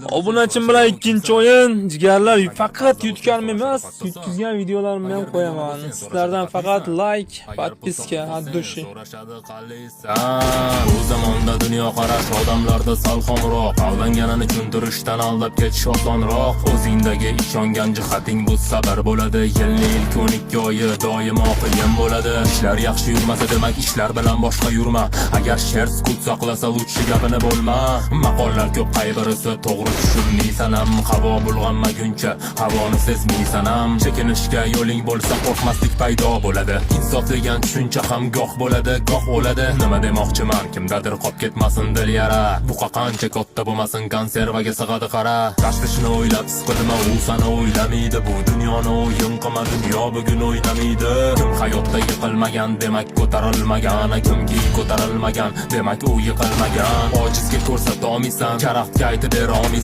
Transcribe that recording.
Obunachim bilan ikkinchi o'yin. Jigarlar, faqat yutganim emas, yutkizgan videolarimni ham qo'yaman. Sizlardan faqat like, podpiska, addushi. Bu zamonda dunyo qarash odamlarda sal xomroq, aldanganini tushuntirishdan aldab ketish osonroq. O'zingdagi ishongan jihating bu sabr bo'ladi. Yilning ilk 12 oyi doimo qiyin bo'ladi. Ishlar yaxshi yurmasa demak ishlar bilan boshqa yurma. Agar sher sukut saqlasa lutchi gapini bo'lma. Maqollar ko'p, qaybirisi to'g'ri tushunmaysan ham. Havo bulg'anmaguncha havoni sezmaysan ham. Chekinishga yo'ling bo'lsa qo'rqmaslik paydo bo'ladi. Insof degan tushuncha ham goh bo'ladi, goh o'ladi. Nima demoqchiman, kimdadir qolib ketmasin dil yara. Buqa qancha katta bo'lmasin, konservaga sig'adi qara. Tashvishni o'ylab siqilma, u seni o'ylamaydi. Bu dunyoni o'yin qilma, dunyo bugun o'ynamaydi. Kim hayotda yiqilmagan demak ko'tarilmagan, kimki ko'tarilmagan demak u yiqilmagan. Ojizga ko'rsata olmaysan, karaxtga aytib bera olmaysan.